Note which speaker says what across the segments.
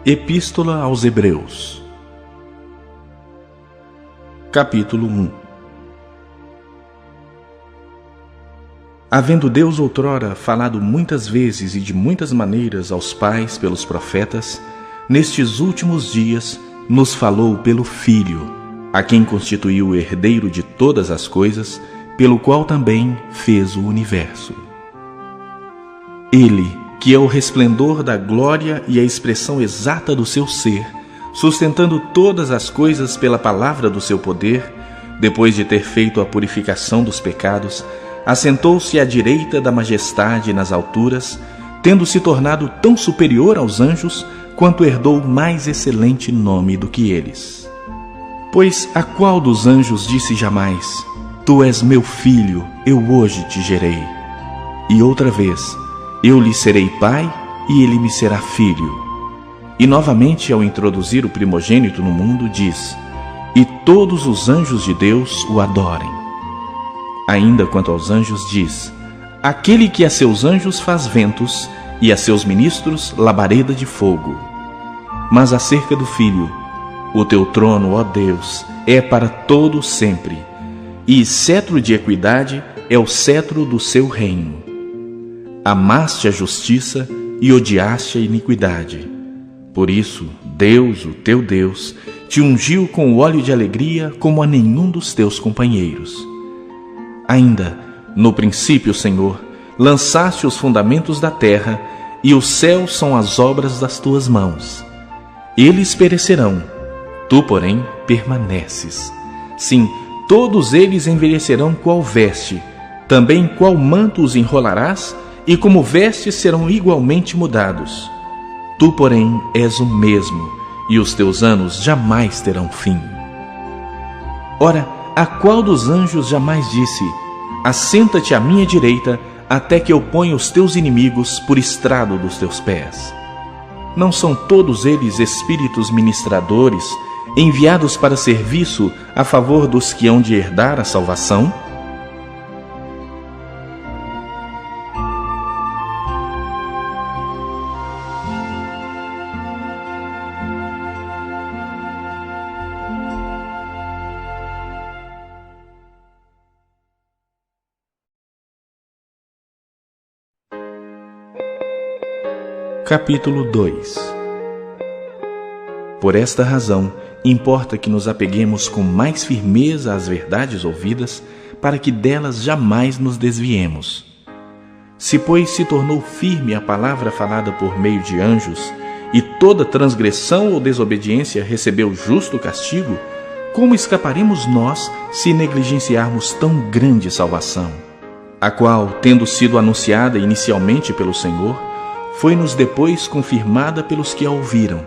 Speaker 1: Epístola aos Hebreus, capítulo 1. Havendo Deus outrora falado muitas vezes e de muitas maneiras aos pais pelos profetas, nestes últimos dias nos falou pelo Filho, a quem constituiu o herdeiro de todas as coisas, pelo qual também fez o universo. Ele, que é o resplendor da glória e a expressão exata do seu ser, sustentando todas as coisas pela palavra do seu poder, depois de ter feito a purificação dos pecados, assentou-se à direita da majestade nas alturas, tendo se tornado tão superior aos anjos, quanto herdou mais excelente nome do que eles. Pois a qual dos anjos disse jamais: Tu és meu filho, eu hoje te gerei? E outra vez: Eu lhe serei pai, e ele me será filho. E novamente, ao introduzir o primogênito no mundo, diz: E todos os anjos de Deus o adorem. Ainda quanto aos anjos diz: Aquele que a seus anjos faz ventos, e a seus ministros labareda de fogo. Mas acerca do Filho: O teu trono, ó Deus, é para todo sempre, e cetro de equidade é o cetro do seu reino. Amaste a justiça e odiaste a iniquidade. Por isso, Deus, o teu Deus, te ungiu com o óleo de alegria como a nenhum dos teus companheiros. Ainda, no princípio, Senhor, lançaste os fundamentos da terra, e os céus são as obras das tuas mãos. Eles perecerão, tu, porém, permaneces. Sim, todos eles envelhecerão qual veste, também qual manto os enrolarás, e como vestes serão igualmente mudados. Tu, porém, és o mesmo, e os teus anos jamais terão fim. Ora, a qual dos anjos jamais disse: Assenta-te à minha direita, até que eu ponha os teus inimigos por estrado dos teus pés? Não são todos eles espíritos ministradores, enviados para serviço a favor dos que hão de herdar a salvação? Capítulo 2. Por esta razão, importa que nos apeguemos com mais firmeza às verdades ouvidas, para que delas jamais nos desviemos. Se, pois, se tornou firme a palavra falada por meio de anjos, e toda transgressão ou desobediência recebeu justo castigo, como escaparemos nós se negligenciarmos tão grande salvação? A qual, tendo sido anunciada inicialmente pelo Senhor, foi-nos depois confirmada pelos que a ouviram,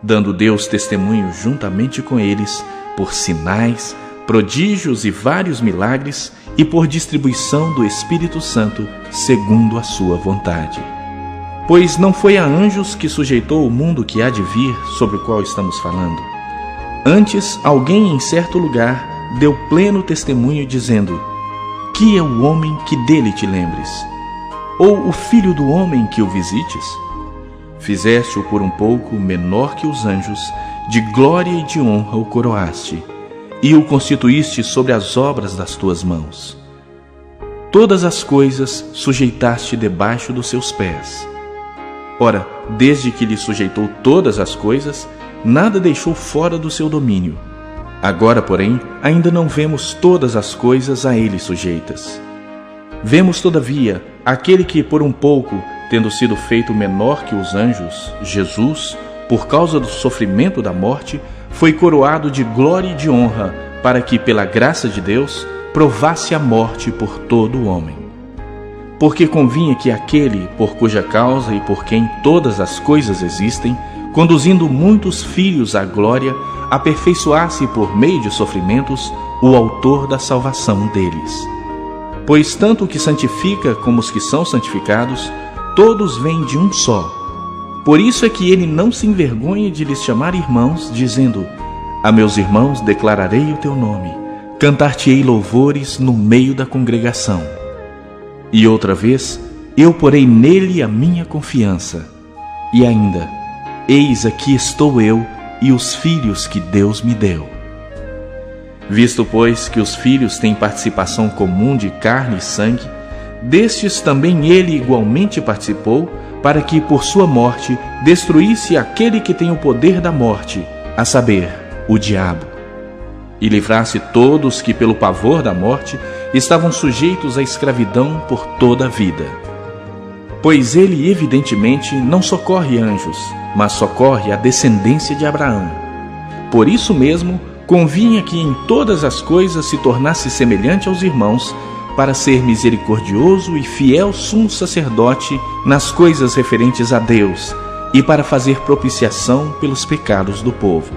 Speaker 1: dando Deus testemunho juntamente com eles, por sinais, prodígios e vários milagres, e por distribuição do Espírito Santo, segundo a sua vontade. Pois não foi a anjos que sujeitou o mundo que há de vir, sobre o qual estamos falando. Antes, alguém em certo lugar deu pleno testemunho, dizendo: Que é o homem que dele te lembres? Ou o filho do homem que o visites? Fizeste-o por um pouco menor que os anjos, de glória e de honra o coroaste, e o constituíste sobre as obras das tuas mãos. Todas as coisas sujeitaste debaixo dos seus pés. Ora, desde que lhe sujeitou todas as coisas, nada deixou fora do seu domínio. Agora, porém, ainda não vemos todas as coisas a ele sujeitas. Vemos, todavia, aquele que, por um pouco, tendo sido feito menor que os anjos, Jesus, por causa do sofrimento da morte, foi coroado de glória e de honra, para que, pela graça de Deus, provasse a morte por todo o homem. Porque convinha que aquele, por cuja causa e por quem todas as coisas existem, conduzindo muitos filhos à glória, aperfeiçoasse por meio de sofrimentos o autor da salvação deles. Pois tanto o que santifica como os que são santificados, todos vêm de um só. Por isso é que ele não se envergonha de lhes chamar irmãos, dizendo: A meus irmãos declararei o teu nome, cantar-te-ei louvores no meio da congregação. E outra vez, eu porei nele a minha confiança. E ainda, eis aqui estou eu e os filhos que Deus me deu. Visto, pois, que os filhos têm participação comum de carne e sangue, destes também ele igualmente participou, para que, por sua morte, destruísse aquele que tem o poder da morte, a saber, o diabo, e livrasse todos que, pelo pavor da morte, estavam sujeitos à escravidão por toda a vida. Pois ele, evidentemente, não socorre anjos, mas socorre a descendência de Abraão. Por isso mesmo, convinha que em todas as coisas se tornasse semelhante aos irmãos, para ser misericordioso e fiel sumo sacerdote nas coisas referentes a Deus, e para fazer propiciação pelos pecados do povo.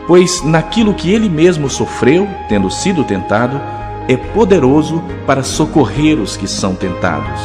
Speaker 1: Pois naquilo que ele mesmo sofreu, tendo sido tentado, é poderoso para socorrer os que são tentados.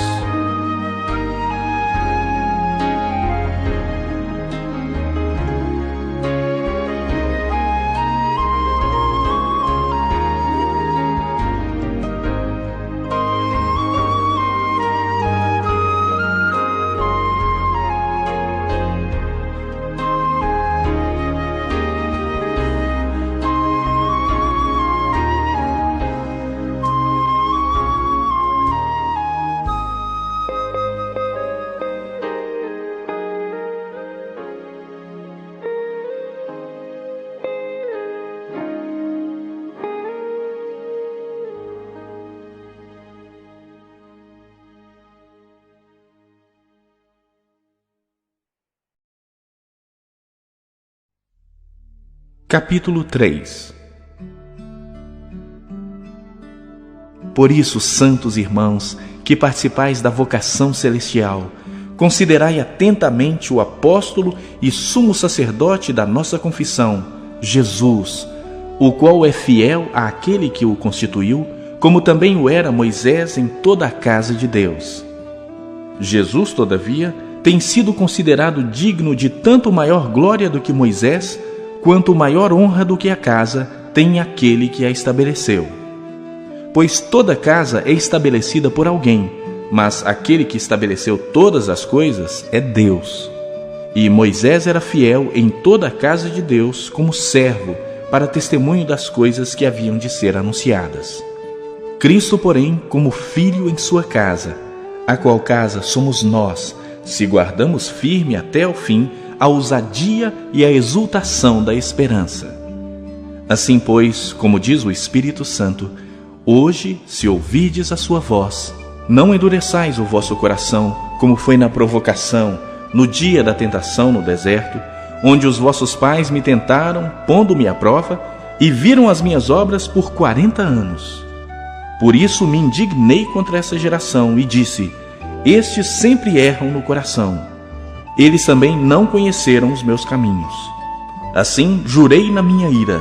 Speaker 1: Capítulo 3. Por isso, santos irmãos, que participais da vocação celestial, considerai atentamente o apóstolo e sumo sacerdote da nossa confissão, Jesus, o qual é fiel àquele que o constituiu, como também o era Moisés em toda a casa de Deus. Jesus, todavia, tem sido considerado digno de tanto maior glória do que Moisés, quanto maior honra do que a casa tem aquele que a estabeleceu. Pois toda casa é estabelecida por alguém, mas aquele que estabeleceu todas as coisas é Deus. E Moisés era fiel em toda a casa de Deus como servo, para testemunho das coisas que haviam de ser anunciadas. Cristo, porém, como filho em sua casa, a qual casa somos nós, se guardamos firme até o fim a ousadia e a exultação da esperança. Assim, pois, como diz o Espírito Santo, hoje, se ouvirdes a sua voz, não endureçais o vosso coração, como foi na provocação, no dia da tentação no deserto, onde os vossos pais me tentaram, pondo-me à prova, e viram as minhas obras por 40 anos. Por isso me indignei contra essa geração e disse: estes sempre erram no coração. Eles também não conheceram os meus caminhos. Assim jurei na minha ira: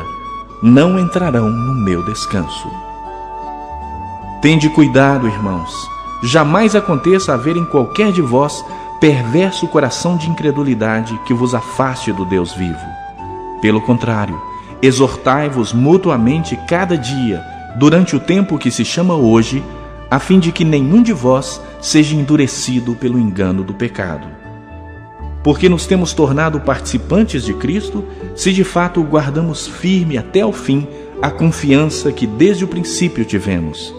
Speaker 1: não entrarão no meu descanso. Tende cuidado, irmãos, jamais aconteça haver em qualquer de vós perverso coração de incredulidade que vos afaste do Deus vivo. Pelo contrário, exortai-vos mutuamente cada dia, durante o tempo que se chama hoje, a fim de que nenhum de vós seja endurecido pelo engano do pecado. Porque nos temos tornado participantes de Cristo, se de fato guardamos firme até o fim a confiança que desde o princípio tivemos.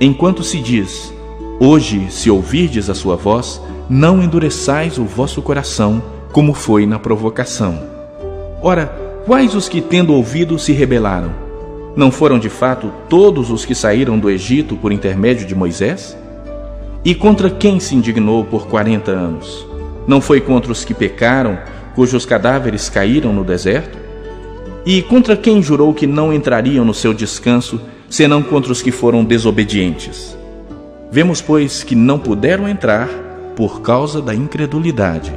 Speaker 1: Enquanto se diz: hoje, se ouvirdes a sua voz, não endureçais o vosso coração, como foi na provocação. Ora, quais os que, tendo ouvido, se rebelaram? Não foram de fato todos os que saíram do Egito por intermédio de Moisés? E contra quem se indignou por 40 anos? Não foi contra os que pecaram, cujos cadáveres caíram no deserto? E contra quem jurou que não entrariam no seu descanso, senão contra os que foram desobedientes? Vemos, pois, que não puderam entrar por causa da incredulidade.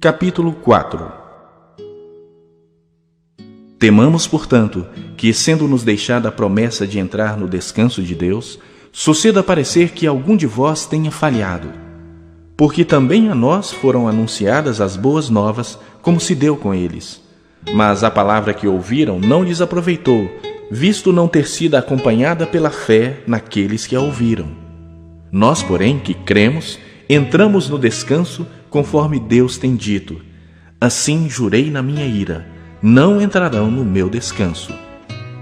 Speaker 1: Capítulo 4. Temamos, portanto, que, sendo-nos deixada a promessa de entrar no descanso de Deus, suceda parecer que algum de vós tenha falhado. Porque também a nós foram anunciadas as boas novas, como se deu com eles. Mas a palavra que ouviram não lhes aproveitou, visto não ter sido acompanhada pela fé naqueles que a ouviram. Nós, porém, que cremos, entramos no descanso, conforme Deus tem dito: assim jurei na minha ira, não entrarão no meu descanso.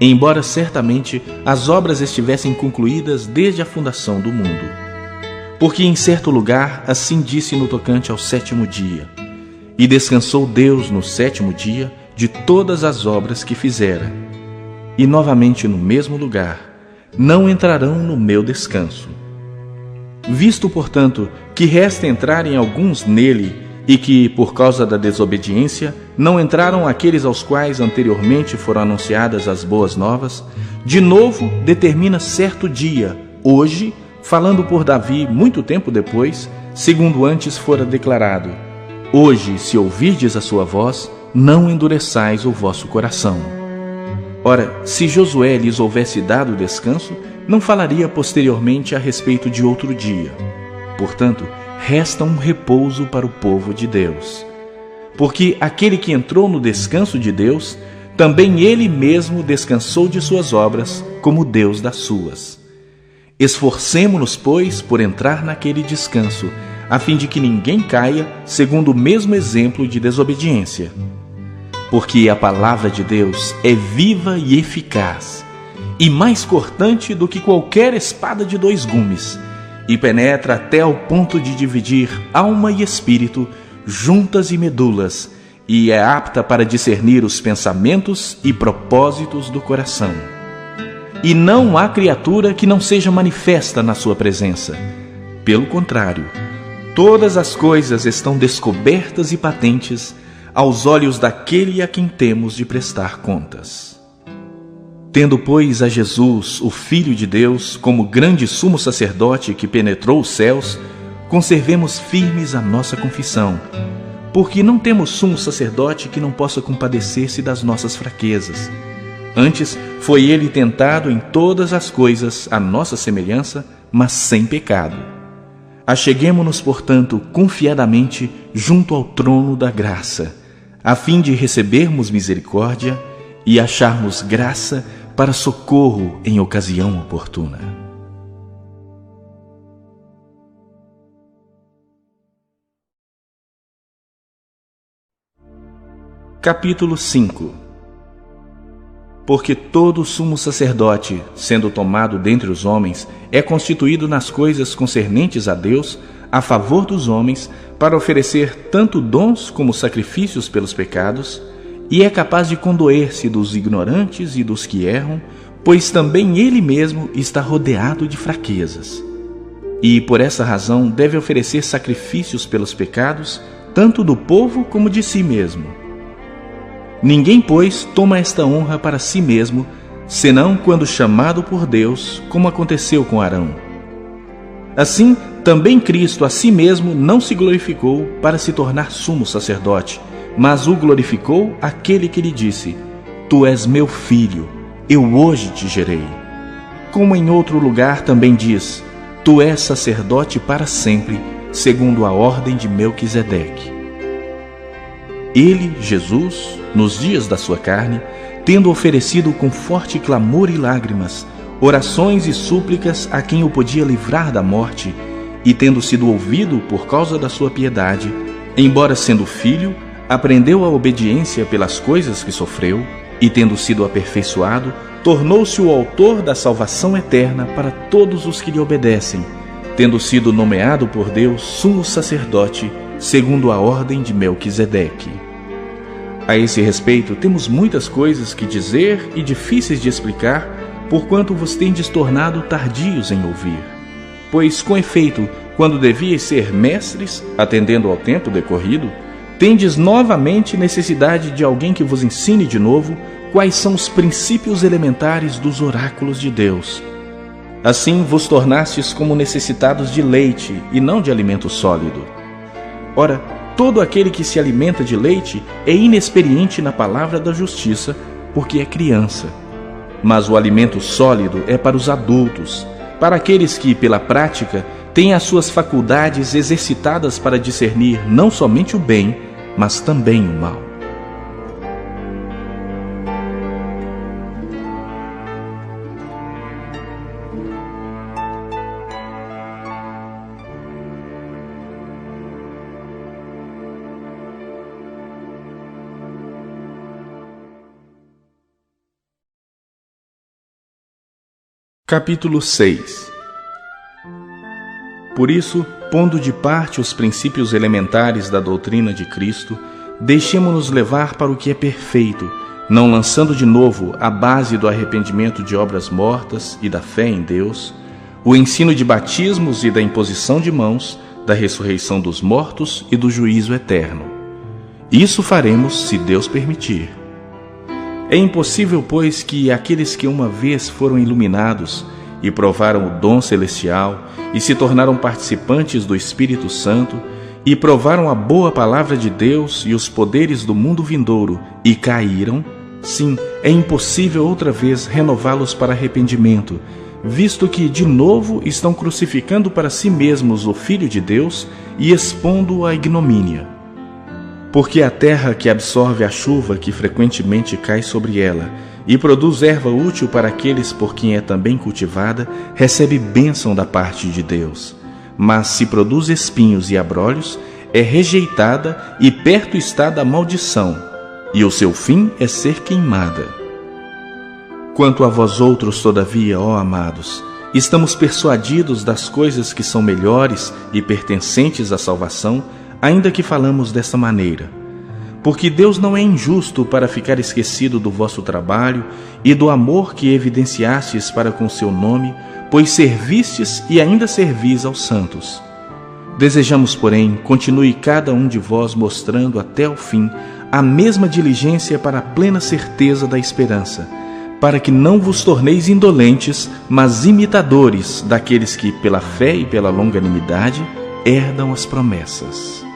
Speaker 1: Embora certamente as obras estivessem concluídas desde a fundação do mundo. Porque em certo lugar assim disse no tocante ao 7º dia: e descansou Deus no 7º dia de todas as obras que fizera. E novamente no mesmo lugar: não entrarão no meu descanso. Visto, portanto, que resta entrarem alguns nele, e que, por causa da desobediência, não entraram aqueles aos quais anteriormente foram anunciadas as boas novas, de novo determina certo dia, hoje, falando por Davi muito tempo depois, segundo antes fora declarado: hoje, se ouvirdes a sua voz, não endureçais o vosso coração. Ora, se Josué lhes houvesse dado descanso, não falaria posteriormente a respeito de outro dia. Portanto, resta um repouso para o povo de Deus. Porque aquele que entrou no descanso de Deus, também ele mesmo descansou de suas obras, como Deus das suas. Esforcemo-nos, pois, por entrar naquele descanso, a fim de que ninguém caia segundo o mesmo exemplo de desobediência. Porque a palavra de Deus é viva e eficaz, e mais cortante do que qualquer espada de 2 gumes, e penetra até ao ponto de dividir alma e espírito, juntas e medulas, e é apta para discernir os pensamentos e propósitos do coração. E não há criatura que não seja manifesta na sua presença. Pelo contrário, todas as coisas estão descobertas e patentes aos olhos daquele a quem temos de prestar contas. Tendo, pois, a Jesus, o Filho de Deus, como grande sumo sacerdote que penetrou os céus, conservemos firmes a nossa confissão, porque não temos sumo sacerdote que não possa compadecer-se das nossas fraquezas. Antes, foi ele tentado em todas as coisas à nossa semelhança, mas sem pecado. Acheguemo-nos, portanto, confiadamente junto ao trono da graça, a fim de recebermos misericórdia e acharmos graça para socorro em ocasião oportuna. Capítulo 5. Porque todo sumo sacerdote, sendo tomado dentre os homens, é constituído nas coisas concernentes a Deus, a favor dos homens, para oferecer tanto dons como sacrifícios pelos pecados, e é capaz de condoer-se dos ignorantes e dos que erram, pois também ele mesmo está rodeado de fraquezas. E por essa razão deve oferecer sacrifícios pelos pecados, tanto do povo como de si mesmo. Ninguém, pois, toma esta honra para si mesmo, senão quando chamado por Deus, como aconteceu com Arão. Assim, também Cristo a si mesmo não se glorificou para se tornar sumo sacerdote, mas o glorificou aquele que lhe disse: Tu és meu filho, eu hoje te gerei. Como em outro lugar também diz: Tu és sacerdote para sempre, segundo a ordem de Melquisedeque. Ele, Jesus, nos dias da sua carne, tendo oferecido com forte clamor e lágrimas, orações e súplicas a quem o podia livrar da morte, e tendo sido ouvido por causa da sua piedade, embora sendo filho, aprendeu a obediência pelas coisas que sofreu, e tendo sido aperfeiçoado, tornou-se o autor da salvação eterna para todos os que lhe obedecem, tendo sido nomeado por Deus sumo sacerdote, segundo a ordem de Melquisedeque. A esse respeito, temos muitas coisas que dizer e difíceis de explicar, porquanto vos tendes tornado tardios em ouvir. Pois, com efeito, quando devíeis ser mestres, atendendo ao tempo decorrido, tendes novamente necessidade de alguém que vos ensine de novo quais são os princípios elementares dos oráculos de Deus. Assim vos tornastes como necessitados de leite e não de alimento sólido. Ora, todo aquele que se alimenta de leite é inexperiente na palavra da justiça, porque é criança. Mas o alimento sólido é para os adultos, para aqueles que, pela prática, tem as suas faculdades exercitadas para discernir não somente o bem, mas também o mal. Capítulo 6. Por isso, pondo de parte os princípios elementares da doutrina de Cristo, deixemo-nos levar para o que é perfeito, não lançando de novo a base do arrependimento de obras mortas e da fé em Deus, o ensino de batismos e da imposição de mãos, da ressurreição dos mortos e do juízo eterno. Isso faremos se Deus permitir. É impossível, pois, que aqueles que uma vez foram iluminados e provaram o dom celestial e se tornaram participantes do Espírito Santo e provaram a boa palavra de Deus e os poderes do mundo vindouro e caíram, sim, é impossível outra vez renová-los para arrependimento, visto que de novo estão crucificando para si mesmos o Filho de Deus e expondo-o à ignomínia. Porque a terra que absorve a chuva que frequentemente cai sobre ela e produz erva útil para aqueles por quem é também cultivada, recebe bênção da parte de Deus. Mas se produz espinhos e abrolhos, é rejeitada e perto está da maldição, e o seu fim é ser queimada. Quanto a vós outros, todavia, ó amados, estamos persuadidos das coisas que são melhores e pertencentes à salvação, ainda que falamos desta maneira. Porque Deus não é injusto para ficar esquecido do vosso trabalho e do amor que evidenciastes para com seu nome, pois servistes e ainda servis aos santos. Desejamos, porém, continue cada um de vós mostrando até o fim a mesma diligência para a plena certeza da esperança, para que não vos torneis indolentes, mas imitadores daqueles que, pela fé e pela longanimidade, herdam as promessas.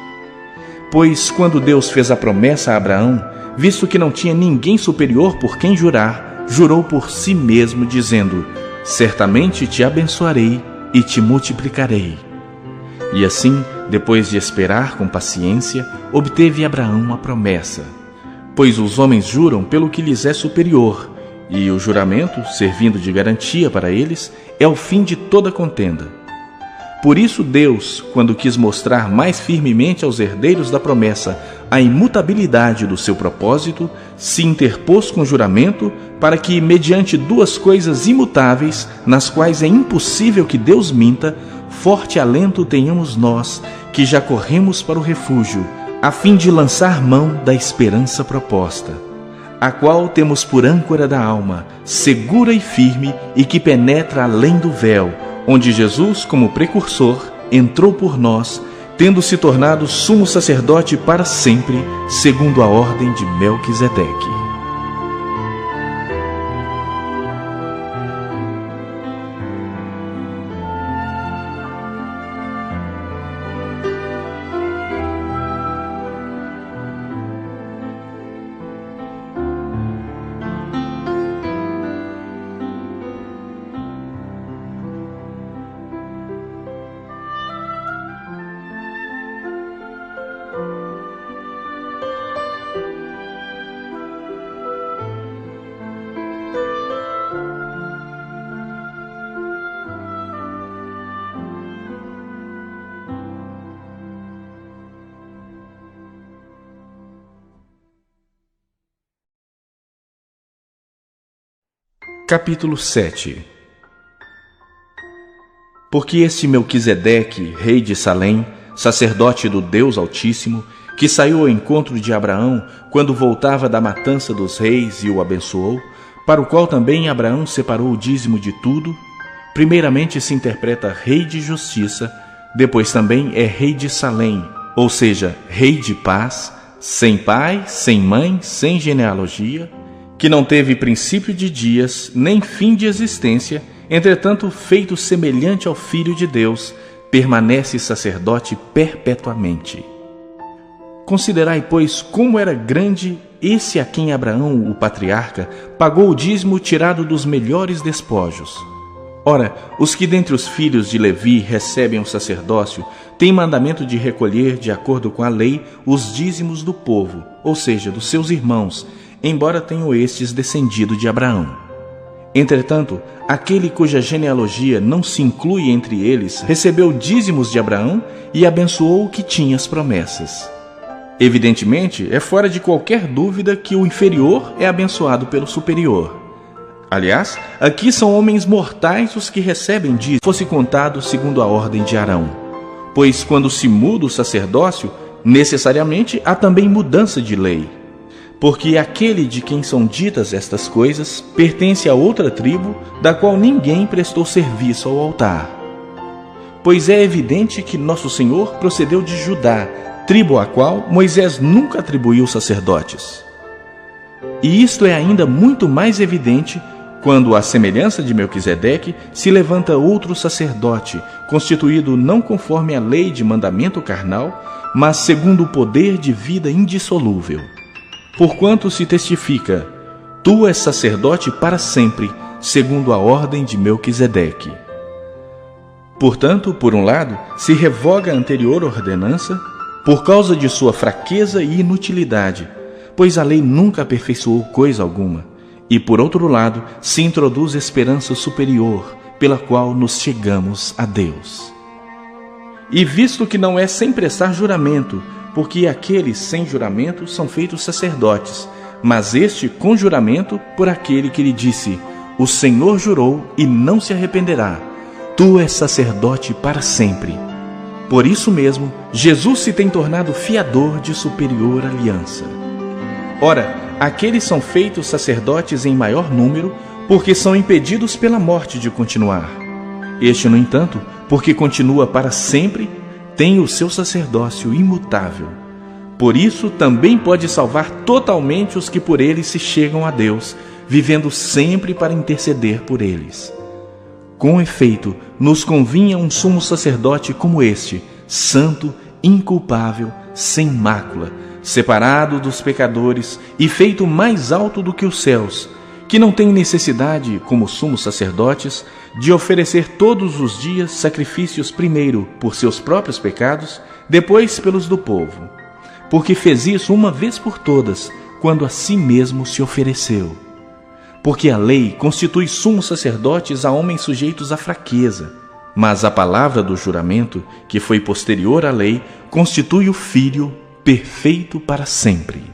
Speaker 1: Pois quando Deus fez a promessa a Abraão, visto que não tinha ninguém superior por quem jurar, jurou por si mesmo, dizendo: certamente te abençoarei e te multiplicarei. E assim, depois de esperar com paciência, obteve Abraão a promessa. Pois os homens juram pelo que lhes é superior, e o juramento, servindo de garantia para eles, é o fim de toda contenda. Por isso Deus, quando quis mostrar mais firmemente aos herdeiros da promessa a imutabilidade do seu propósito, se interpôs com juramento para que, mediante duas coisas imutáveis, nas quais é impossível que Deus minta, forte alento tenhamos nós, que já corremos para o refúgio, a fim de lançar mão da esperança proposta, a qual temos por âncora da alma, segura e firme, e que penetra além do véu, onde Jesus, como precursor, entrou por nós, tendo se tornado sumo sacerdote para sempre, segundo a ordem de Melquisedeque. Capítulo 7. Porque este Melquisedeque, rei de Salém, sacerdote do Deus Altíssimo, que saiu ao encontro de Abraão quando voltava da matança dos reis e o abençoou, para o qual também Abraão separou o dízimo de tudo, primeiramente se interpreta rei de justiça, depois também é rei de Salém, ou seja, rei de paz, sem pai, sem mãe, sem genealogia, que não teve princípio de dias, nem fim de existência, entretanto, feito semelhante ao Filho de Deus, permanece sacerdote perpetuamente. Considerai, pois, como era grande esse a quem Abraão, o patriarca, pagou o dízimo tirado dos melhores despojos. Ora, os que dentre os filhos de Levi recebem o sacerdócio têm mandamento de recolher, de acordo com a lei, os dízimos do povo, ou seja, dos seus irmãos, embora tenham estes descendido de Abraão. Entretanto, aquele cuja genealogia não se inclui entre eles recebeu dízimos de Abraão e abençoou o que tinha as promessas. Evidentemente, é fora de qualquer dúvida que o inferior é abençoado pelo superior. Aliás, aqui são homens mortais os que recebem dízimo, fosse contado segundo a ordem de Arão. Pois quando se muda o sacerdócio, necessariamente há também mudança de lei. Porque aquele de quem são ditas estas coisas pertence a outra tribo, da qual ninguém prestou serviço ao altar. Pois é evidente que nosso Senhor procedeu de Judá, tribo à qual Moisés nunca atribuiu sacerdotes. E isto é ainda muito mais evidente quando, à semelhança de Melquisedeque, se levanta outro sacerdote, constituído não conforme a lei de mandamento carnal, mas segundo o poder de vida indissolúvel. Porquanto se testifica: tu és sacerdote para sempre, segundo a ordem de Melquisedeque. Portanto, por um lado, se revoga a anterior ordenança, por causa de sua fraqueza e inutilidade, pois a lei nunca aperfeiçoou coisa alguma. E, por outro lado, se introduz esperança superior, pela qual nos chegamos a Deus. E visto que não é sem prestar juramento, porque aqueles sem juramento são feitos sacerdotes, mas este com juramento por aquele que lhe disse: o Senhor jurou e não se arrependerá, tu és sacerdote para sempre. Por isso mesmo, Jesus se tem tornado fiador de superior aliança. Ora, aqueles são feitos sacerdotes em maior número, porque são impedidos pela morte de continuar. Este, no entanto, porque continua para sempre, tem o seu sacerdócio imutável. Por isso, também pode salvar totalmente os que por ele se chegam a Deus, vivendo sempre para interceder por eles. Com efeito, nos convinha um sumo sacerdote como este, santo, inculpável, sem mácula, separado dos pecadores e feito mais alto do que os céus, que não tem necessidade, como sumos sacerdotes, de oferecer todos os dias sacrifícios primeiro por seus próprios pecados, depois pelos do povo, porque fez isso uma vez por todas, quando a si mesmo se ofereceu. Porque a lei constitui sumos sacerdotes a homens sujeitos à fraqueza, mas a palavra do juramento, que foi posterior à lei, constitui o Filho perfeito para sempre.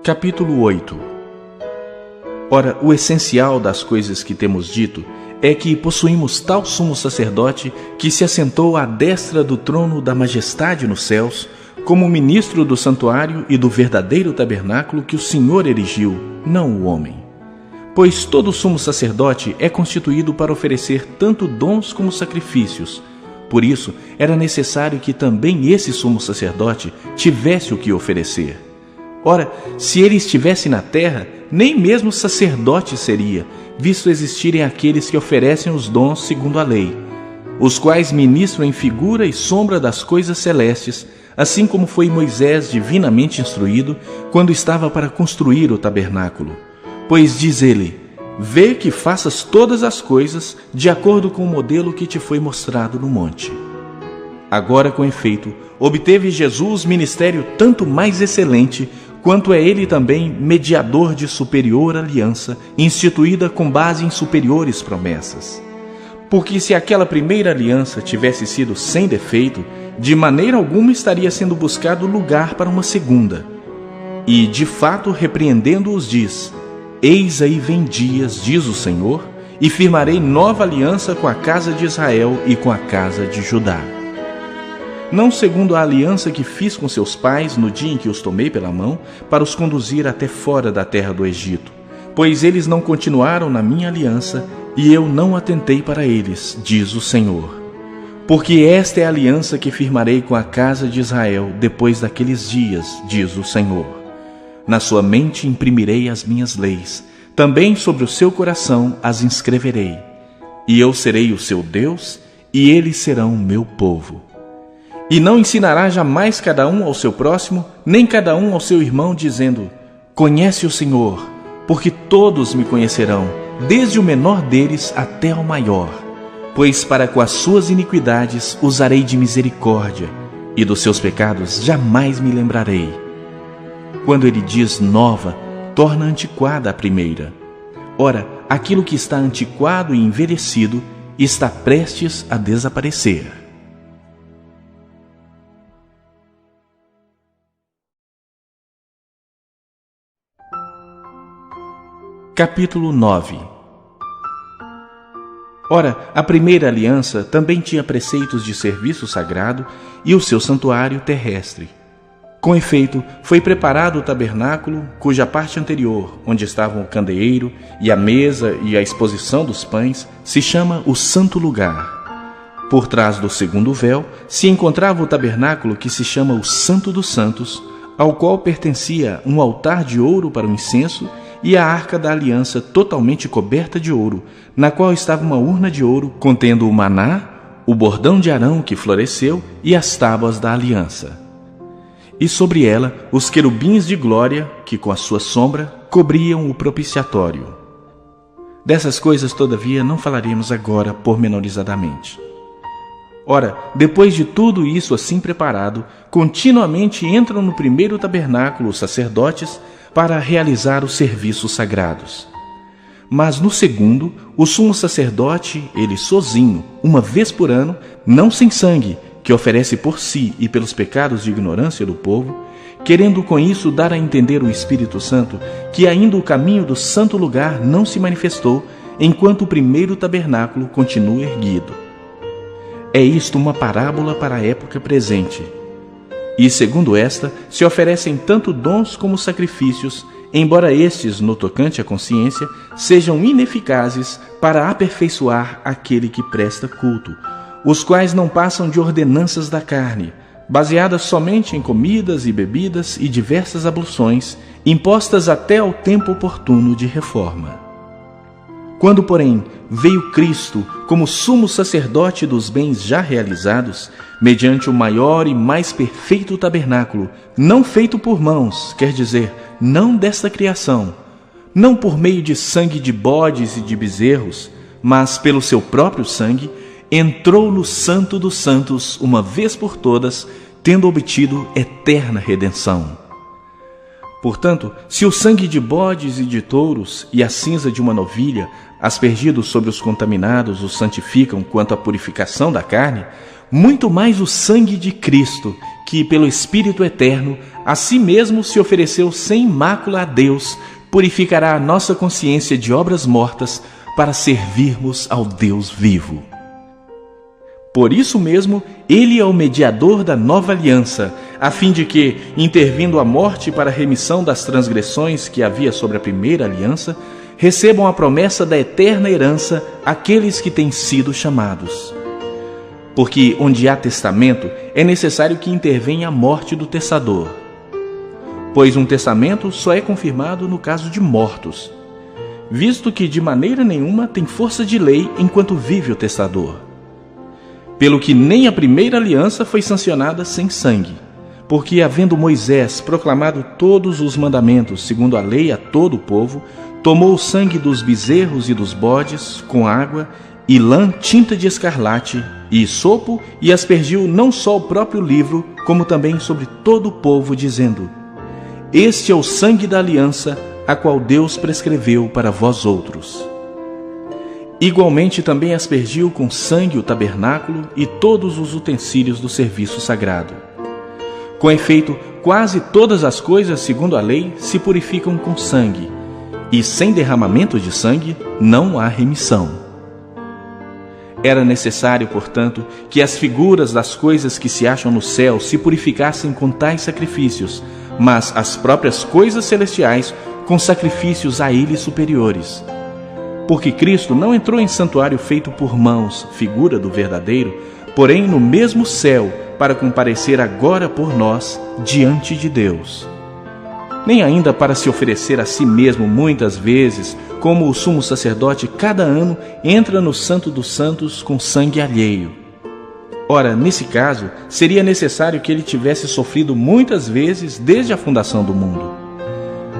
Speaker 1: Capítulo 8. Ora, o essencial das coisas que temos dito é que possuímos tal sumo sacerdote que se assentou à destra do trono da majestade nos céus, como ministro do santuário e do verdadeiro tabernáculo que o Senhor erigiu, não o homem. Pois todo sumo sacerdote é constituído para oferecer tanto dons como sacrifícios. Por isso, era necessário que também esse sumo sacerdote tivesse o que oferecer. Ora, se ele estivesse na terra, nem mesmo sacerdote seria, visto existirem aqueles que oferecem os dons segundo a lei, os quais ministram em figura e sombra das coisas celestes, assim como foi Moisés divinamente instruído quando estava para construir o tabernáculo. Pois diz ele: vê que faças todas as coisas de acordo com o modelo que te foi mostrado no monte. Agora, com efeito, obteve Jesus ministério tanto mais excelente, quanto é ele também mediador de superior aliança, instituída com base em superiores promessas. Porque se aquela primeira aliança tivesse sido sem defeito, de maneira alguma estaria sendo buscado lugar para uma segunda. E, de fato, repreendendo-os, diz: eis aí vem dias, diz o Senhor, e firmarei nova aliança com a casa de Israel e com a casa de Judá. não segundo a aliança que fiz com seus pais no dia em que os tomei pela mão, para os conduzir até fora da terra do Egito, pois eles não continuaram na minha aliança, e eu não atentei para eles, diz o Senhor. Porque esta é a aliança que firmarei com a casa de Israel depois daqueles dias, diz o Senhor. Na sua mente imprimirei as minhas leis, também sobre o seu coração as inscreverei. E eu serei o seu Deus, e eles serão o meu povo. E não ensinará jamais cada um ao seu próximo, nem cada um ao seu irmão, dizendo: conhece o Senhor, porque todos me conhecerão, desde o menor deles até ao maior. Pois para com as suas iniquidades usarei de misericórdia, e dos seus pecados jamais me lembrarei. Quando ele diz nova, torna antiquada a primeira. Ora, aquilo que está antiquado e envelhecido está prestes a desaparecer. Capítulo 9. Ora, a primeira aliança também tinha preceitos de serviço sagrado e o seu santuário terrestre. Com efeito, foi preparado o tabernáculo, cuja parte anterior, onde estavam o candeeiro e a mesa e a exposição dos pães, se chama o Santo Lugar. Por trás do segundo véu se encontrava o tabernáculo que se chama o Santo dos Santos, ao qual pertencia um altar de ouro para o incenso e a arca da aliança totalmente coberta de ouro, na qual estava uma urna de ouro contendo o maná, o bordão de Arão que floresceu e as tábuas da aliança. E sobre ela os querubins de glória, que com a sua sombra cobriam o propiciatório. Dessas coisas, todavia, não falaremos agora pormenorizadamente. Ora, depois de tudo isso assim preparado, continuamente entram no primeiro tabernáculo os sacerdotes para realizar os serviços sagrados. Mas no segundo, o sumo sacerdote, ele sozinho, uma vez por ano, não sem sangue, que oferece por si e pelos pecados de ignorância do povo, querendo com isso dar a entender o Espírito Santo que ainda o caminho do santo lugar não se manifestou, enquanto o primeiro tabernáculo continua erguido. É isto uma parábola para a época presente. E, segundo esta, se oferecem tanto dons como sacrifícios, embora estes, no tocante à consciência, sejam ineficazes para aperfeiçoar aquele que presta culto, os quais não passam de ordenanças da carne, baseadas somente em comidas e bebidas e diversas abluções, impostas até ao tempo oportuno de reforma. Quando, porém, veio Cristo como sumo sacerdote dos bens já realizados, mediante o maior e mais perfeito tabernáculo, não feito por mãos, quer dizer, não desta criação, não por meio de sangue de bodes e de bezerros, mas pelo seu próprio sangue, entrou no Santo dos Santos uma vez por todas, tendo obtido eterna redenção. Portanto, se o sangue de bodes e de touros e a cinza de uma novilha, aspergidos sobre os contaminados, os santificam quanto à purificação da carne, muito mais o sangue de Cristo, que pelo Espírito Eterno, a si mesmo se ofereceu sem mácula a Deus, purificará a nossa consciência de obras mortas para servirmos ao Deus vivo. Por isso mesmo, ele é o mediador da nova aliança, a fim de que, intervindo a morte para a remissão das transgressões que havia sobre a primeira aliança, recebam a promessa da eterna herança aqueles que têm sido chamados. Porque onde há testamento, é necessário que intervenha a morte do testador. Pois um testamento só é confirmado no caso de mortos, visto que de maneira nenhuma tem força de lei enquanto vive o testador. Pelo que nem a primeira aliança foi sancionada sem sangue, porque, havendo Moisés proclamado todos os mandamentos segundo a lei a todo o povo, tomou o sangue dos bezerros e dos bodes, com água, e lã tinta de escarlate, e sopo, e aspergiu não só o próprio livro, como também sobre todo o povo, dizendo: Este é o sangue da aliança, a qual Deus prescreveu para vós outros. Igualmente também aspergiu com sangue o tabernáculo e todos os utensílios do serviço sagrado. Com efeito, quase todas as coisas, segundo a lei, se purificam com sangue, e sem derramamento de sangue não há remissão. Era necessário, portanto, que as figuras das coisas que se acham no céu se purificassem com tais sacrifícios, mas as próprias coisas celestiais com sacrifícios a eles superiores. Porque Cristo não entrou em santuário feito por mãos, figura do verdadeiro, porém no mesmo céu, para comparecer agora por nós diante de Deus. Nem ainda para se oferecer a si mesmo muitas vezes, como o sumo sacerdote cada ano entra no Santo dos Santos com sangue alheio. Ora, nesse caso, seria necessário que ele tivesse sofrido muitas vezes desde a fundação do mundo.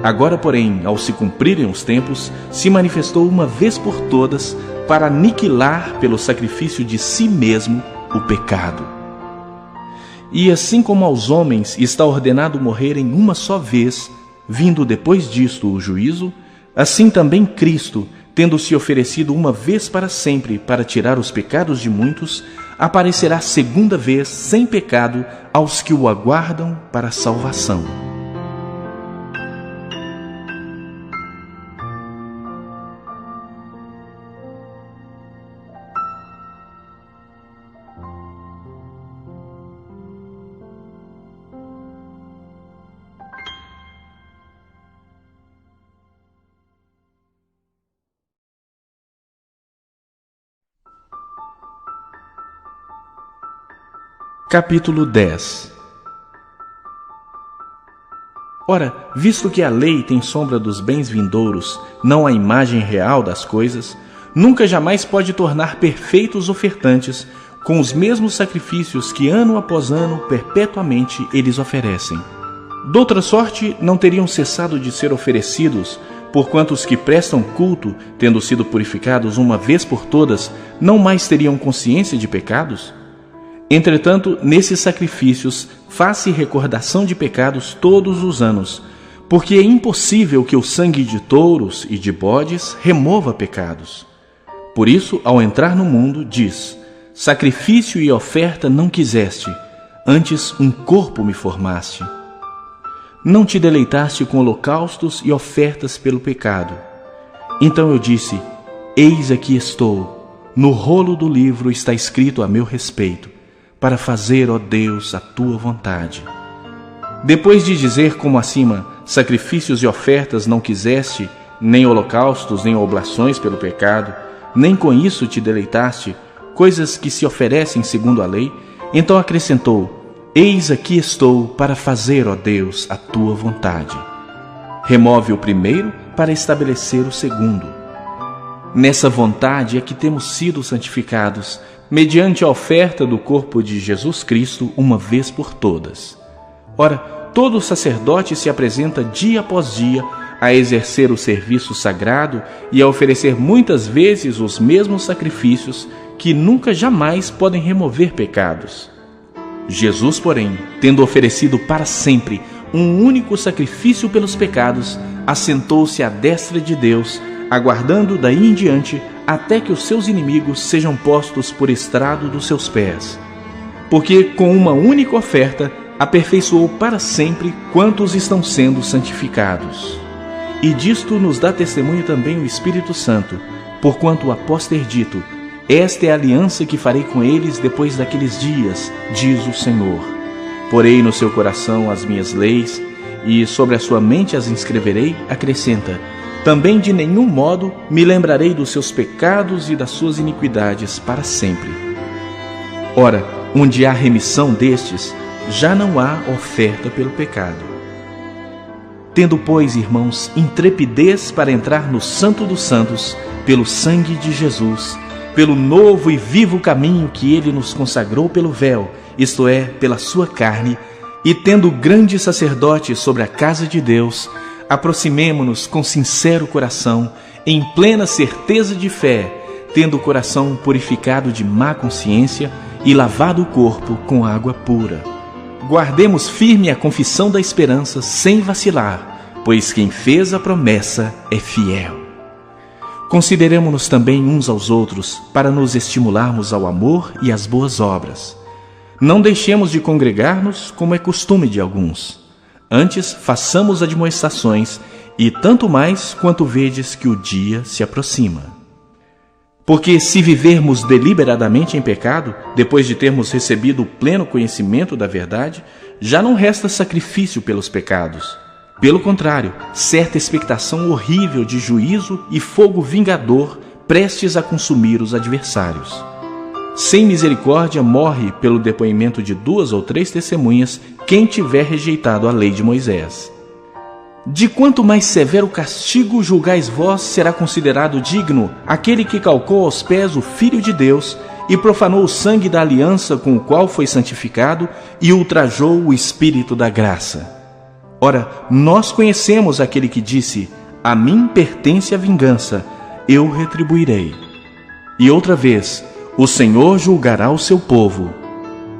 Speaker 1: Agora, porém, ao se cumprirem os tempos, se manifestou uma vez por todas para aniquilar pelo sacrifício de si mesmo o pecado. E assim como aos homens está ordenado morrerem uma só vez, vindo depois disto o juízo, assim também Cristo, tendo se oferecido uma vez para sempre para tirar os pecados de muitos, aparecerá segunda vez sem pecado aos que o aguardam para a salvação. Capítulo 10. Ora, visto que a lei tem sombra dos bens vindouros, não a imagem real das coisas, nunca jamais pode tornar perfeitos ofertantes com os mesmos sacrifícios que ano após ano perpetuamente eles oferecem. Doutra sorte, não teriam cessado de ser oferecidos, porquanto os que prestam culto, tendo sido purificados uma vez por todas, não mais teriam consciência de pecados? Entretanto, nesses sacrifícios faz-se recordação de pecados todos os anos, porque é impossível que o sangue de touros e de bodes remova pecados. Por isso, ao entrar no mundo, diz: sacrifício e oferta não quiseste, antes um corpo me formaste. Não te deleitaste com holocaustos e ofertas pelo pecado. Então eu disse: eis aqui estou, no rolo do livro está escrito a meu respeito, para fazer, ó Deus, a tua vontade. Depois de dizer como acima, sacrifícios e ofertas não quiseste, nem holocaustos, nem oblações pelo pecado, nem com isso te deleitaste, coisas que se oferecem segundo a lei, então acrescentou: eis aqui estou para fazer, ó Deus, a tua vontade. Remove o primeiro para estabelecer o segundo. Nessa vontade é que temos sido santificados, mediante a oferta do corpo de Jesus Cristo uma vez por todas. Ora, todo sacerdote se apresenta dia após dia a exercer o serviço sagrado e a oferecer muitas vezes os mesmos sacrifícios que nunca jamais podem remover pecados. Jesus, porém, tendo oferecido para sempre um único sacrifício pelos pecados, assentou-se à destra de Deus, aguardando daí em diante até que os seus inimigos sejam postos por estrado dos seus pés. Porque com uma única oferta aperfeiçoou para sempre quantos estão sendo santificados. E disto nos dá testemunho também o Espírito Santo, porquanto após ter dito: esta é a aliança que farei com eles depois daqueles dias, diz o Senhor. Porei no seu coração as minhas leis, e sobre a sua mente as inscreverei, acrescenta: também de nenhum modo me lembrarei dos seus pecados e das suas iniquidades para sempre. Ora, onde há remissão destes, já não há oferta pelo pecado. Tendo, pois, irmãos, intrepidez para entrar no Santo dos Santos, pelo sangue de Jesus, pelo novo e vivo caminho que ele nos consagrou pelo véu, isto é, pela sua carne, e tendo grande sacerdote sobre a casa de Deus, aproximemo-nos com sincero coração, em plena certeza de fé, tendo o coração purificado de má consciência e lavado o corpo com água pura. Guardemos firme a confissão da esperança sem vacilar, pois quem fez a promessa é fiel. Consideremo-nos também uns aos outros, para nos estimularmos ao amor e às boas obras. Não deixemos de congregar-nos, como é costume de alguns. Antes, façamos admoestações, e tanto mais quanto vedes que o dia se aproxima. Porque se vivermos deliberadamente em pecado, depois de termos recebido o pleno conhecimento da verdade, já não resta sacrifício pelos pecados. Pelo contrário, certa expectação horrível de juízo e fogo vingador prestes a consumir os adversários. Sem misericórdia morre pelo depoimento de 2 ou 3 testemunhas quem tiver rejeitado a lei de Moisés. De quanto mais severo castigo julgais vós, será considerado digno aquele que calcou aos pés o Filho de Deus e profanou o sangue da aliança com o qual foi santificado e ultrajou o Espírito da graça. Ora, nós conhecemos aquele que disse: a mim pertence a vingança, eu retribuirei. E outra vez, o Senhor julgará o seu povo.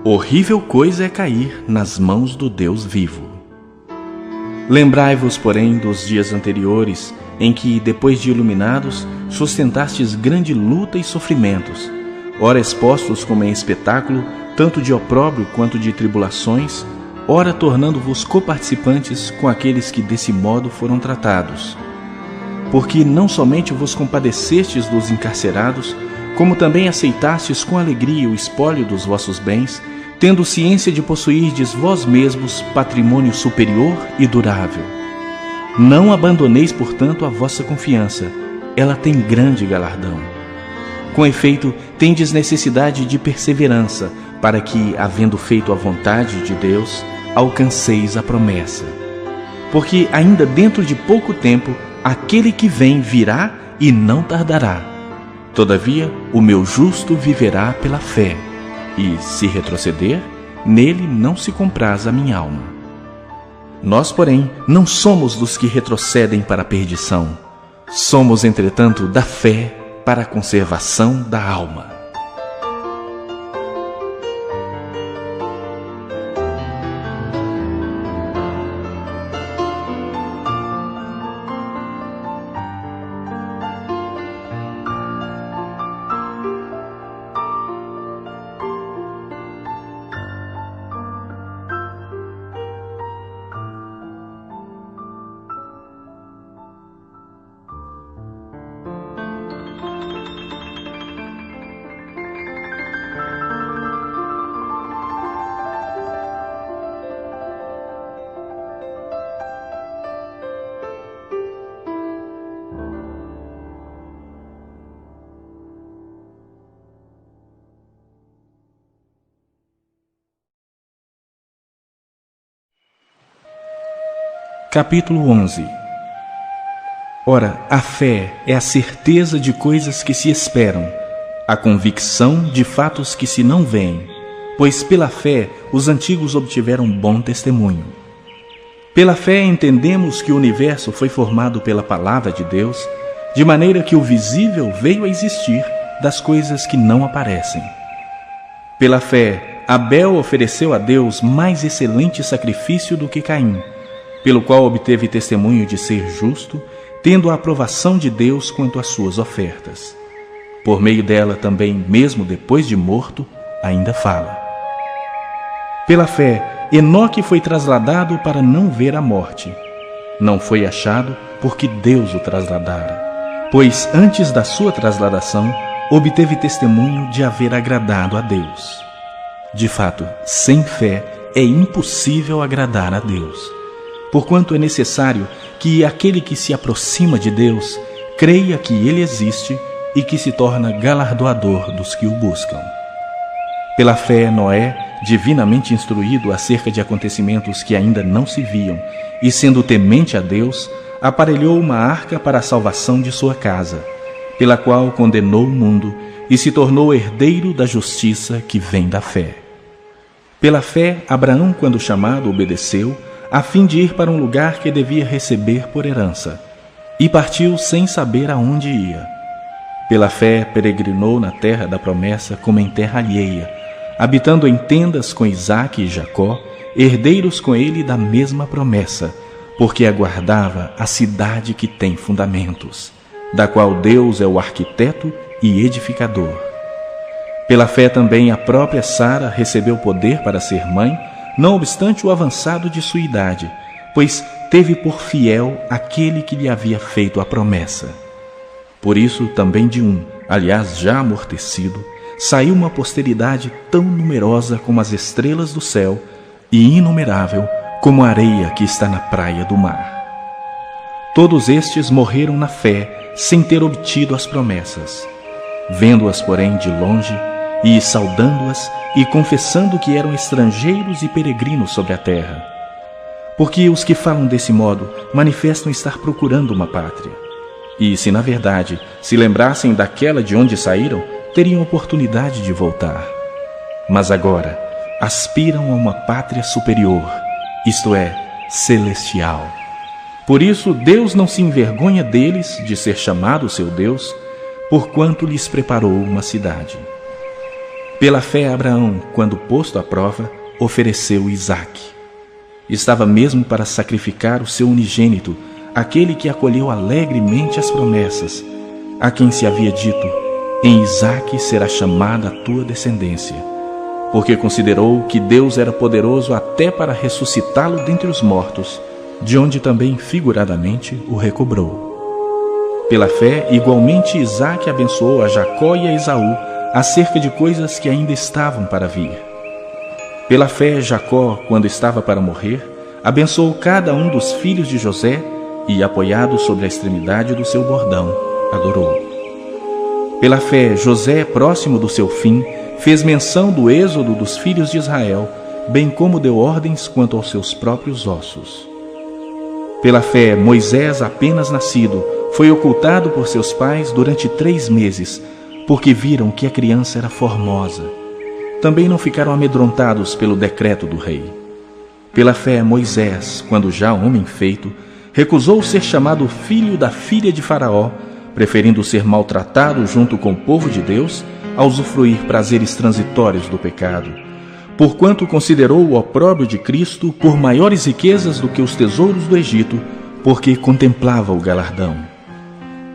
Speaker 1: Horrível coisa é cair nas mãos do Deus vivo. Lembrai-vos, porém, dos dias anteriores, em que, depois de iluminados, sustentastes grande luta e sofrimentos, ora expostos como em espetáculo, tanto de opróbrio quanto de tribulações, ora tornando-vos coparticipantes com aqueles que desse modo foram tratados. Porque não somente vos compadecestes dos encarcerados, como também aceitastes com alegria o espólio dos vossos bens, tendo ciência de possuirdes vós mesmos patrimônio superior e durável. Não abandoneis, portanto, a vossa confiança, ela tem grande galardão. Com efeito, tendes necessidade de perseverança, para que, havendo feito a vontade de Deus, alcanceis a promessa. Porque ainda dentro de pouco tempo, aquele que vem virá e não tardará. Todavia, o meu justo viverá pela fé. E, se retroceder, nele não se compraz a minha alma. Nós, porém, não somos dos que retrocedem para a perdição. Somos, entretanto, da fé para a conservação da alma. Capítulo 11. Ora, a fé é a certeza de coisas que se esperam, a convicção de fatos que se não veem, pois pela fé os antigos obtiveram bom testemunho. Pela fé entendemos que o universo foi formado pela palavra de Deus, de maneira que o visível veio a existir das coisas que não aparecem. Pela fé, Abel ofereceu a Deus mais excelente sacrifício do que Caim, pelo qual obteve testemunho de ser justo, tendo a aprovação de Deus quanto às suas ofertas. Por meio dela também, mesmo depois de morto, ainda fala. Pela fé, Enoque foi trasladado para não ver a morte. Não foi achado porque Deus o trasladara, pois antes da sua trasladação, obteve testemunho de haver agradado a Deus. De fato, sem fé é impossível agradar a Deus, porquanto é necessário que aquele que se aproxima de Deus creia que Ele existe e que se torna galardoador dos que o buscam. Pela fé, Noé, divinamente instruído acerca de acontecimentos que ainda não se viam, e sendo temente a Deus, aparelhou uma arca para a salvação de sua casa, pela qual condenou o mundo e se tornou herdeiro da justiça que vem da fé. Pela fé, Abraão, quando chamado, obedeceu, a fim de ir para um lugar que devia receber por herança, e partiu sem saber aonde ia. Pela fé peregrinou na terra da promessa como em terra alheia, habitando em tendas com Isaque e Jacó, herdeiros com ele da mesma promessa, porque aguardava a cidade que tem fundamentos, da qual Deus é o arquiteto e edificador. Pela fé também a própria Sara recebeu poder para ser mãe, não obstante o avançado de sua idade, pois teve por fiel aquele que lhe havia feito a promessa. Por isso também de um, aliás já amortecido, saiu uma posteridade tão numerosa como as estrelas do céu e inumerável como a areia que está na praia do mar. Todos estes morreram na fé, sem ter obtido as promessas. Vendo-as, porém, de longe, e saudando-as, e confessando que eram estrangeiros e peregrinos sobre a terra. Porque os que falam desse modo manifestam estar procurando uma pátria. E, se na verdade se lembrassem daquela de onde saíram, teriam oportunidade de voltar. Mas agora aspiram a uma pátria superior, isto é, celestial. Por isso Deus não se envergonha deles de ser chamado seu Deus, porquanto lhes preparou uma cidade. Pela fé Abraão, quando posto à prova, ofereceu Isaque. Estava mesmo para sacrificar o seu unigênito, aquele que acolheu alegremente as promessas, a quem se havia dito: em Isaque será chamada a tua descendência, porque considerou que Deus era poderoso até para ressuscitá-lo dentre os mortos, de onde também figuradamente o recobrou. Pela fé, igualmente Isaque abençoou a Jacó e a Esaú acerca de coisas que ainda estavam para vir. Pela fé, Jacó, quando estava para morrer, abençoou cada um dos filhos de José e, apoiado sobre a extremidade do seu bordão, adorou. Pela fé, José, próximo do seu fim, fez menção do êxodo dos filhos de Israel, bem como deu ordens quanto aos seus próprios ossos. Pela fé, Moisés, apenas nascido, foi ocultado por seus pais durante 3 meses, porque viram que a criança era formosa. Também não ficaram amedrontados pelo decreto do rei. Pela fé, Moisés, quando já homem feito, recusou ser chamado filho da filha de Faraó, preferindo ser maltratado junto com o povo de Deus, a usufruir prazeres transitórios do pecado, porquanto considerou o opróbrio de Cristo por maiores riquezas do que os tesouros do Egito, porque contemplava o galardão.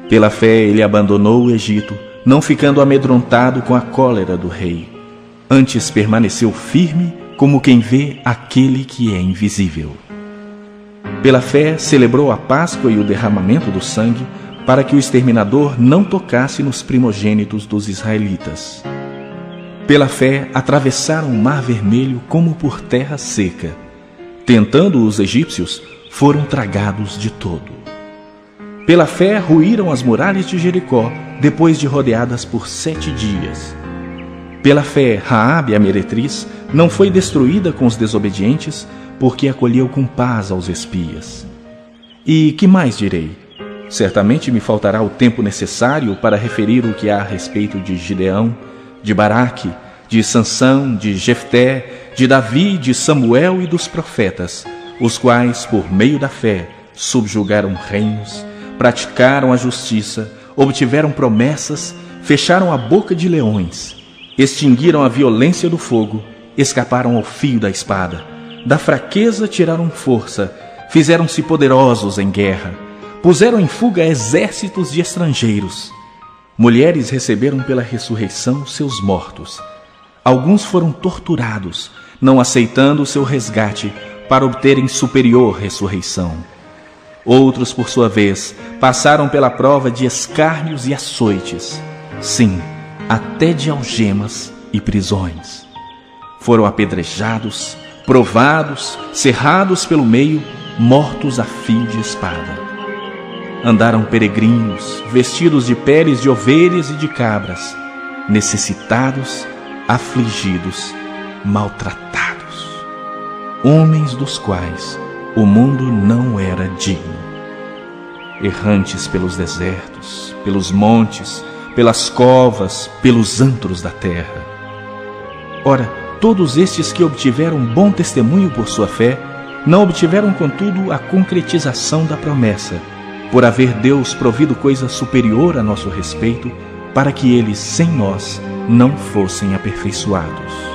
Speaker 1: Pela fé ele abandonou o Egito, não ficando amedrontado com a cólera do rei. Antes permaneceu firme, como quem vê aquele que é invisível. Pela fé celebrou a Páscoa e o derramamento do sangue, para que o exterminador não tocasse nos primogênitos dos israelitas. Pela fé atravessaram o Mar Vermelho como por terra seca. Tentando os egípcios, foram tragados de todo. Pela fé ruíram as muralhas de Jericó, depois de rodeadas por 7 dias. Pela fé, Raabe, a meretriz, não foi destruída com os desobedientes, porque acolheu com paz aos espias. E que mais direi? Certamente me faltará o tempo necessário para referir o que há a respeito de Gideão, de Baraque, de Sansão, de Jefté, de Davi, de Samuel e dos profetas, os quais, por meio da fé, subjugaram reinos, praticaram a justiça, obtiveram promessas, fecharam a boca de leões, extinguiram a violência do fogo, escaparam ao fio da espada, da fraqueza tiraram força, fizeram-se poderosos em guerra, puseram em fuga exércitos de estrangeiros. Mulheres receberam pela ressurreição seus mortos. Alguns foram torturados, não aceitando o seu resgate, para obterem superior ressurreição. Outros, por sua vez, passaram pela prova de escárnios e açoites, sim, até de algemas e prisões. Foram apedrejados, provados, cerrados pelo meio, mortos a fio de espada. Andaram peregrinos, vestidos de peles de ovelhas e de cabras, necessitados, afligidos, maltratados, homens dos quais o mundo não era digno. Errantes pelos desertos, pelos montes, pelas covas, pelos antros da terra. Ora, todos estes que obtiveram bom testemunho por sua fé, não obtiveram, contudo, a concretização da promessa, por haver Deus provido coisa superior a nosso respeito, para que eles, sem nós, não fossem aperfeiçoados.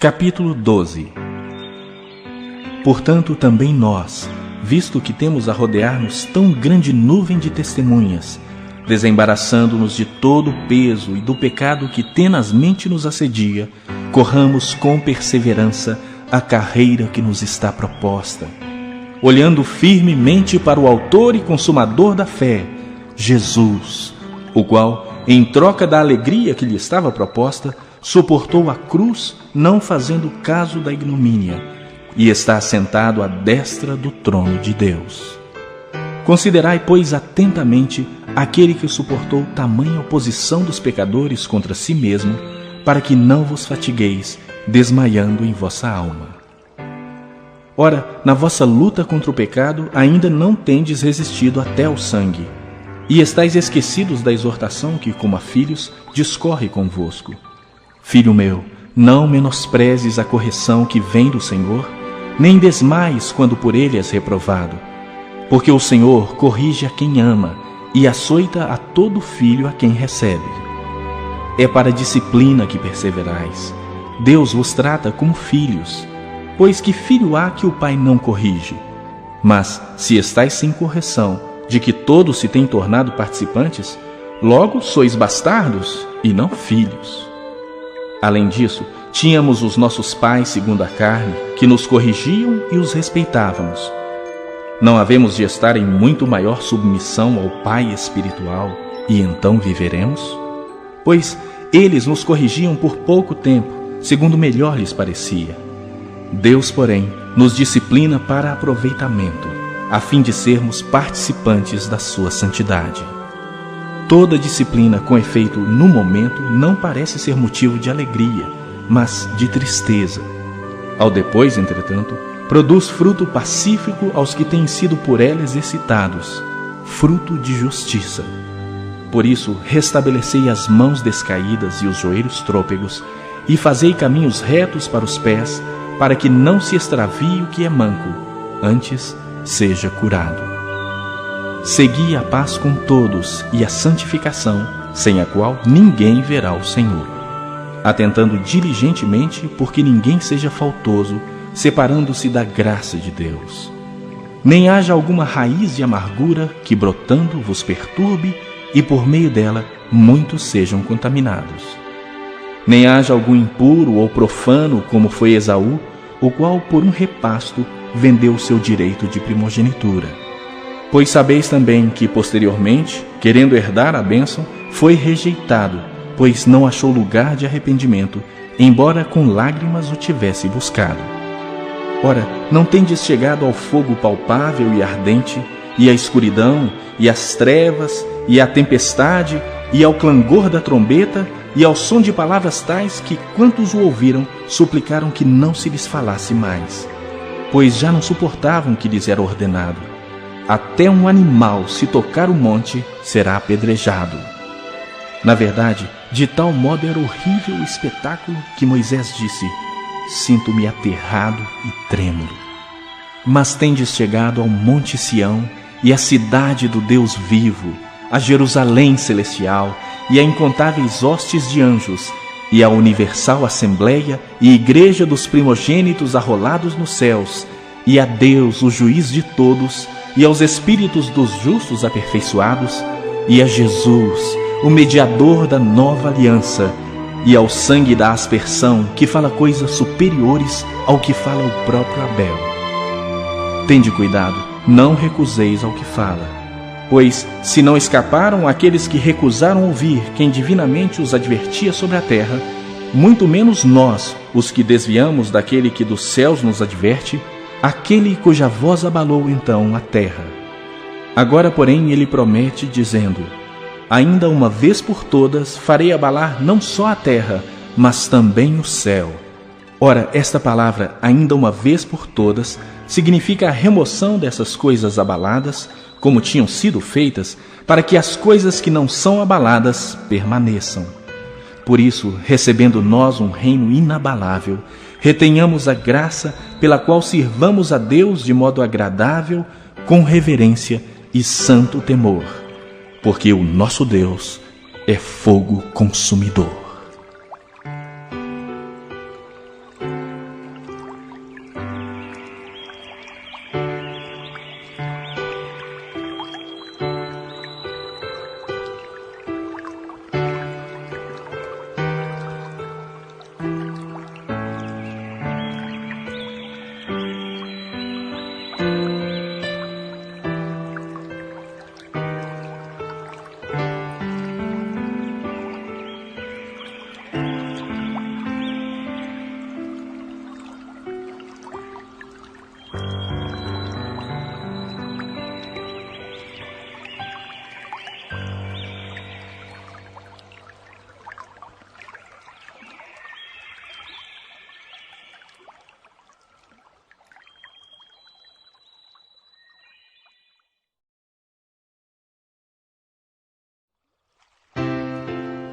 Speaker 1: Capítulo 12. Portanto, também nós, visto que temos a rodear-nos tão grande nuvem de testemunhas, desembaraçando-nos de todo o peso e do pecado que tenazmente nos assedia, corramos com perseverança a carreira que nos está proposta, olhando firmemente para o autor e consumador da fé, Jesus, o qual, em troca da alegria que lhe estava proposta, suportou a cruz, não fazendo caso da ignomínia, e está assentado à destra do trono de Deus. Considerai, pois, atentamente aquele que suportou tamanha oposição dos pecadores contra si mesmo, para que não vos fatigueis, desmaiando em vossa alma. Ora, na vossa luta contra o pecado, ainda não tendes resistido até ao sangue, e estáis esquecidos da exortação que, como a filhos, discorre convosco. Filho meu, não menosprezes a correção que vem do Senhor, nem desmaies quando por ele és reprovado. Porque o Senhor corrige a quem ama e açoita a todo filho a quem recebe. É para a disciplina que perseverais. Deus vos trata como filhos. Pois que filho há que o pai não corrige? Mas, se estáis sem correção, de que todos se têm tornado participantes, logo sois bastardos e não filhos. Além disso, tínhamos os nossos pais segundo a carne, que nos corrigiam e os respeitávamos. Não havemos de estar em muito maior submissão ao Pai espiritual, e então viveremos? Pois eles nos corrigiam por pouco tempo, segundo melhor lhes parecia. Deus, porém, nos disciplina para aproveitamento, a fim de sermos participantes da sua santidade. Toda disciplina, com efeito no momento, não parece ser motivo de alegria, mas de tristeza. Ao depois, entretanto, produz fruto pacífico aos que têm sido por ela exercitados, fruto de justiça. Por isso, restabelecei as mãos descaídas e os joelhos trôpegos, e fazei caminhos retos para os pés, para que não se extravie o que é manco, antes seja curado. Segui a paz com todos e a santificação, sem a qual ninguém verá o Senhor. Atentando diligentemente, porque ninguém seja faltoso, separando-se da graça de Deus. Nem haja alguma raiz de amargura que, brotando, vos perturbe, e por meio dela muitos sejam contaminados. Nem haja algum impuro ou profano, como foi Esaú, o qual, por um repasto, vendeu o seu direito de primogenitura. Pois sabeis também que, posteriormente, querendo herdar a bênção, foi rejeitado, pois não achou lugar de arrependimento, embora com lágrimas o tivesse buscado. Ora, não tendes chegado ao fogo palpável e ardente, e à escuridão, e às trevas, e à tempestade, e ao clangor da trombeta, e ao som de palavras tais que, quantos o ouviram, suplicaram que não se lhes falasse mais, pois já não suportavam que lhes era ordenado. Até um animal, se tocar o monte, será apedrejado. Na verdade, de tal modo era horrível o espetáculo que Moisés disse: sinto-me aterrado e trêmulo. Mas tendes chegado ao monte Sião e à cidade do Deus vivo, a Jerusalém celestial e a incontáveis hostes de anjos, e a universal assembleia e igreja dos primogênitos arrolados nos céus, e a Deus, o juiz de todos, e aos espíritos dos justos aperfeiçoados, e a Jesus, o mediador da nova aliança, e ao sangue da aspersão, que fala coisas superiores ao que fala o próprio Abel. Tende cuidado, não recuseis ao que fala, pois se não escaparam aqueles que recusaram ouvir quem divinamente os advertia sobre a terra, muito menos nós, os que desviamos daquele que dos céus nos adverte, aquele cuja voz abalou então a terra. Agora, porém, ele promete, dizendo: ainda uma vez por todas farei abalar não só a terra, mas também o céu. Ora, esta palavra, ainda uma vez por todas, significa a remoção dessas coisas abaladas, como tinham sido feitas, para que as coisas que não são abaladas permaneçam. Por isso, recebendo nós um reino inabalável, retenhamos a graça pela qual sirvamos a Deus de modo agradável, com reverência e santo temor, porque o nosso Deus é fogo consumidor.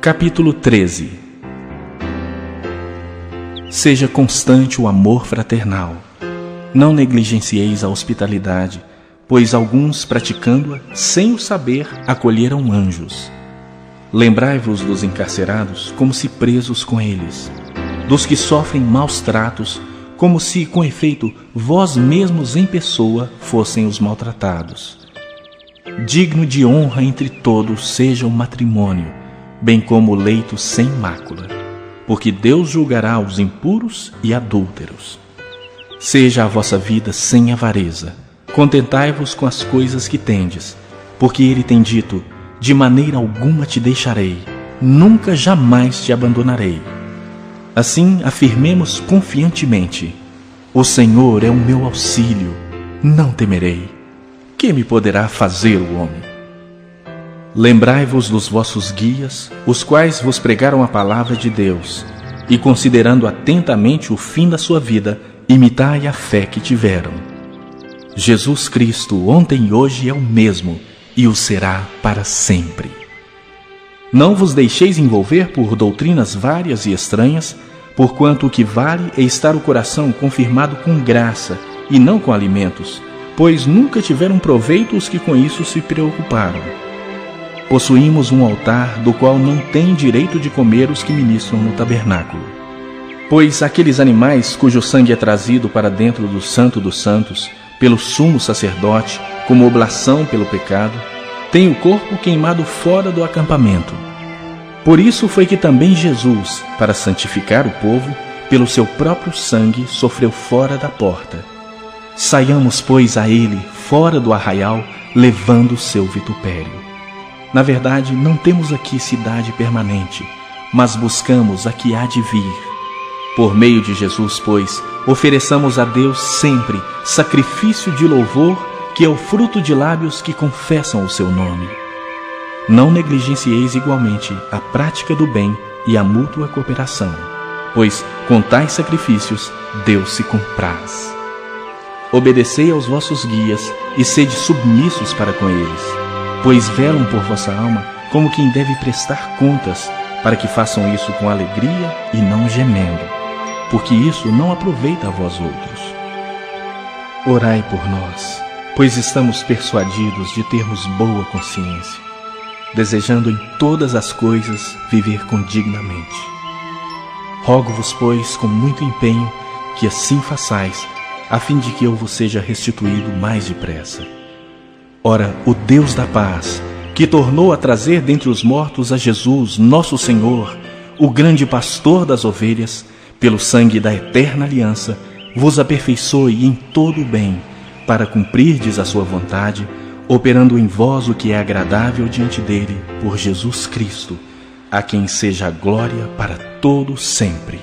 Speaker 1: Capítulo 13. Seja constante o amor fraternal. Não negligencieis a hospitalidade, pois alguns, praticando-a, sem o saber, acolheram anjos. Lembrai-vos dos encarcerados, como se presos com eles, dos que sofrem maus tratos, como se, com efeito, vós mesmos em pessoa fossem os maltratados. Digno de honra entre todos seja o matrimônio, bem como o leito sem mácula, porque Deus julgará os impuros e adúlteros. Seja a vossa vida sem avareza. Contentai-vos com as coisas que tendes, porque ele tem dito: de maneira alguma te deixarei, nunca jamais te abandonarei. Assim afirmemos confiantemente: o Senhor é o meu auxílio, não temerei. Que me poderá fazer o homem? Lembrai-vos dos vossos guias, os quais vos pregaram a palavra de Deus, e considerando atentamente o fim da sua vida, imitai a fé que tiveram. Jesus Cristo, ontem e hoje, é o mesmo, e o será para sempre. Não vos deixeis envolver por doutrinas várias e estranhas, porquanto o que vale é estar o coração confirmado com graça, e não com alimentos, pois nunca tiveram proveito os que com isso se preocuparam. Possuímos um altar do qual não têm direito de comer os que ministram no tabernáculo. Pois aqueles animais cujo sangue é trazido para dentro do Santo dos Santos, pelo sumo sacerdote, como oblação pelo pecado, têm o corpo queimado fora do acampamento. Por isso foi que também Jesus, para santificar o povo, pelo seu próprio sangue sofreu fora da porta. Saiamos, pois, a ele, fora do arraial, levando o seu vitupério. Na verdade, não temos aqui cidade permanente, mas buscamos a que há de vir. Por meio de Jesus, pois, ofereçamos a Deus sempre sacrifício de louvor, que é o fruto de lábios que confessam o seu nome. Não negligencieis igualmente a prática do bem e a mútua cooperação, pois com tais sacrifícios Deus se compraz. Obedecei aos vossos guias e sede submissos para com eles, pois velam por vossa alma como quem deve prestar contas, para que façam isso com alegria e não gemendo, porque isso não aproveita a vós outros. Orai por nós, pois estamos persuadidos de termos boa consciência, desejando em todas as coisas viver condignamente. Rogo-vos, pois, com muito empenho, que assim façais, a fim de que eu vos seja restituído mais depressa. Ora, o Deus da paz, que tornou a trazer dentre os mortos a Jesus, nosso Senhor, o grande pastor das ovelhas, pelo sangue da eterna aliança, vos aperfeiçoe em todo o bem, para cumprirdes a sua vontade, operando em vós o que é agradável diante dele, por Jesus Cristo, a quem seja a glória para todo sempre.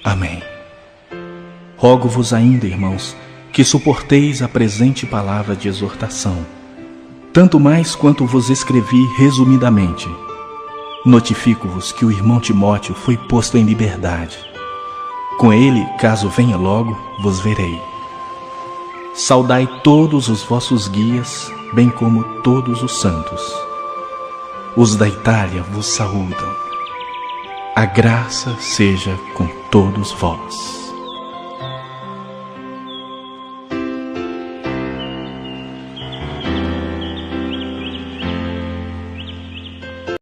Speaker 1: Amém. Rogo-vos ainda, irmãos, que suporteis a presente palavra de exortação, tanto mais quanto vos escrevi resumidamente. Notifico-vos que o irmão Timóteo foi posto em liberdade. Com ele, caso venha logo, vos verei. Saudai todos os vossos guias, bem como todos os santos. Os da Itália vos saúdam. A graça seja com todos vós.